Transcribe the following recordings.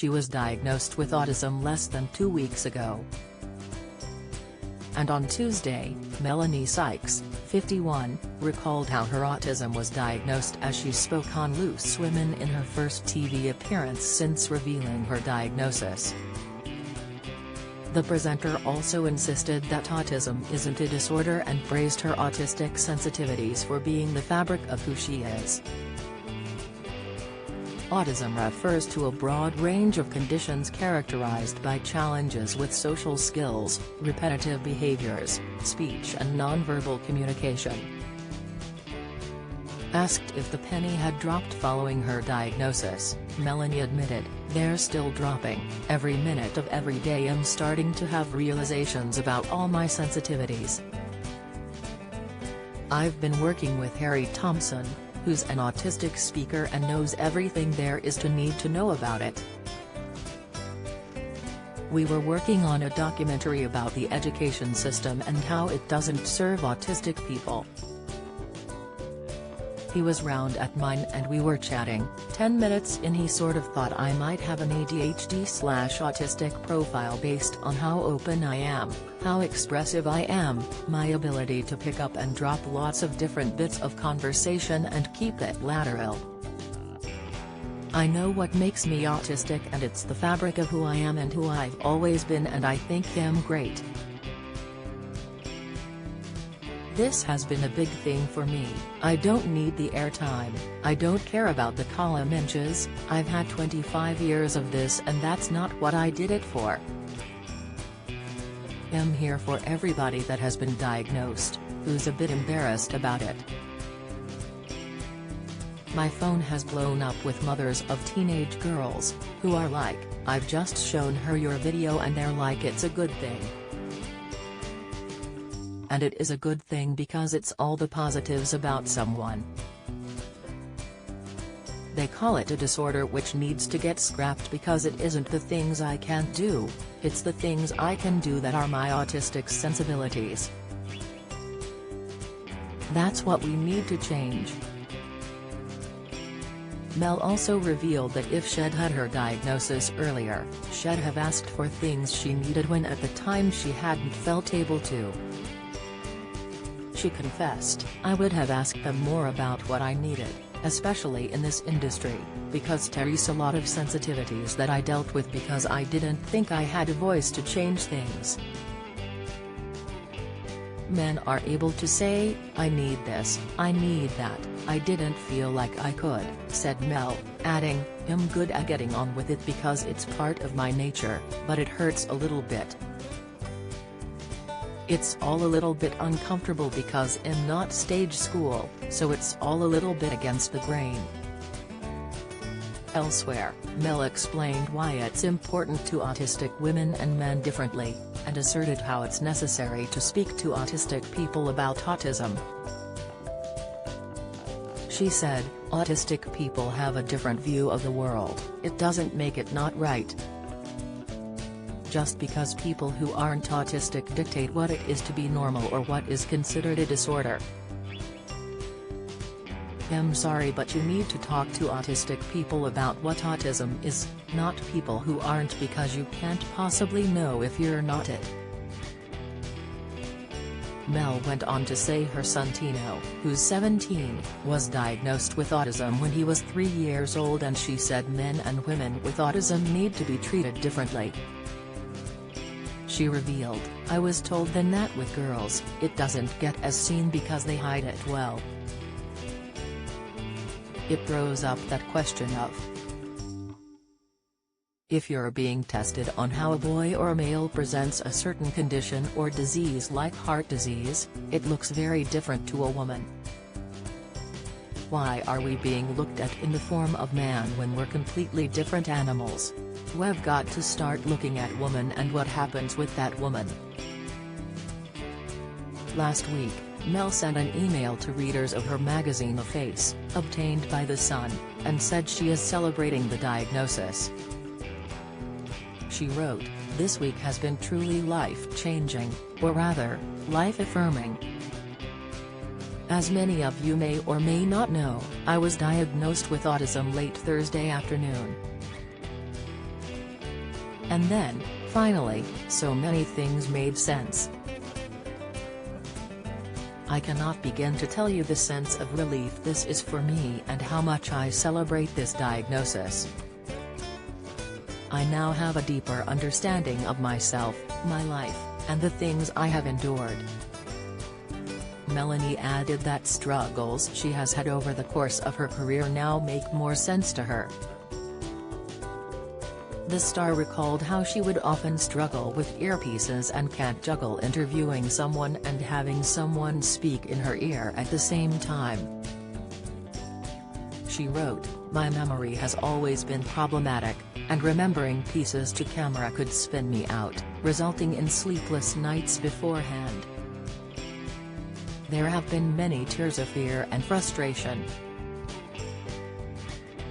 she was diagnosed with autism less than 2 weeks ago. And on Tuesday, Melanie Sykes, 51, recalled how her autism was diagnosed as she spoke on Loose Women in her first TV appearance since revealing her diagnosis. The presenter also insisted that autism isn't a disorder and praised her autistic sensitivities for being the fabric of who she is. Autism refers to a broad range of conditions characterized by challenges with social skills, repetitive behaviors, speech and nonverbal communication. Asked if the penny had dropped following her diagnosis, Melanie admitted, "They're still dropping. Every minute of every day I'm starting to have realizations about all my sensitivities. I've been working with Harry Thompson, who's an autistic speaker and knows everything there is to need to know about it. We were working on a documentary about the education system and how it doesn't serve autistic people. He was round at mine and we were chatting. 10 minutes in he sort of thought I might have an ADHD/autistic profile based on how open I am, how expressive I am, my ability to pick up and drop lots of different bits of conversation and keep it lateral. I know what makes me autistic and it's the fabric of who I am and who I've always been and I think him great. This has been a big thing for me. I don't need the airtime, I don't care about the column inches, I've had 25 years of this and that's not what I did it for. I'm here for everybody that has been diagnosed, who's a bit embarrassed about it. My phone has blown up with mothers of teenage girls, who are like, I've just shown her your video and they're like it's a good thing. And it is a good thing because it's all the positives about someone. They call it a disorder which needs to get scrapped because it isn't the things I can't do, it's the things I can do that are my autistic sensibilities. That's what we need to change." Mel also revealed that if she'd had her diagnosis earlier, she'd have asked for things she needed when at the time she hadn't felt able to. She confessed, "I would have asked them more about what I needed, especially in this industry, because there's a lot of sensitivities that I dealt with because I didn't think I had a voice to change things. Men are able to say, I need this, I need that, I didn't feel like I could," said Mel, adding, "I'm good at getting on with it because it's part of my nature, but it hurts a little bit. It's all a little bit uncomfortable because I'm not stage school, so it's all a little bit against the grain." Elsewhere, Mel explained why it's important to autistic women and men differently, and asserted how it's necessary to speak to autistic people about autism. She said, "Autistic people have a different view of the world, it doesn't make it not right. Just because people who aren't autistic dictate what it is to be normal or what is considered a disorder. I'm sorry but you need to talk to autistic people about what autism is, not people who aren't because you can't possibly know if you're not it." Mel went on to say her son Tino, who's 17, was diagnosed with autism when he was 3 years old and she said men and women with autism need to be treated differently. She revealed, "I was told then that with girls, it doesn't get as seen because they hide it well. It throws up that question of, if you're being tested on how a boy or a male presents a certain condition or disease like heart disease, it looks very different to a woman. Why are we being looked at in the form of man when we're completely different animals? We've got to start looking at woman and what happens with that woman." Last week, Mel sent an email to readers of her magazine A Face, obtained by The Sun, and said she is celebrating the diagnosis. She wrote, "This week has been truly life-changing, or rather, life-affirming. As many of you may or may not know, I was diagnosed with autism late Thursday afternoon. And then, finally, so many things made sense. I cannot begin to tell you the sense of relief this is for me and how much I celebrate this diagnosis. I now have a deeper understanding of myself, my life, and the things I have endured. Melanie added that struggles she has had over the course of her career now make more sense to her. The star recalled how she would often struggle with earpieces and can't juggle interviewing someone and having someone speak in her ear at the same time. She wrote, "My memory has always been problematic, and remembering pieces to camera could spin me out, resulting in sleepless nights beforehand. There have been many tears of fear and frustration."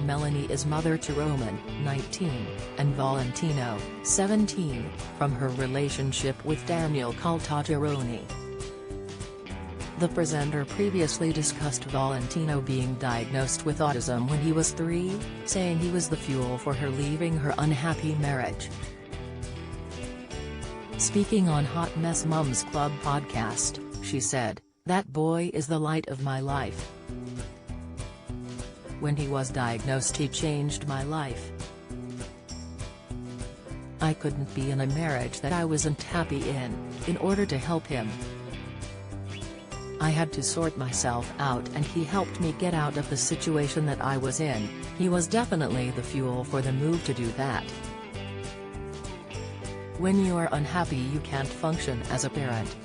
Melanie is mother to Roman, 19, and Valentino, 17, from her relationship with Daniel Caltagirone. The presenter previously discussed Valentino being diagnosed with autism when he was 3, saying he was the fuel for her leaving her unhappy marriage. Speaking on Hot Mess Mums Club podcast, she said, "That boy is the light of my life. When he was diagnosed, he changed my life. I couldn't be in a marriage that I wasn't happy in order to help him. I had to sort myself out and he helped me get out of the situation that I was in. He was definitely the fuel for the move to do that. When you are unhappy, you can't function as a parent.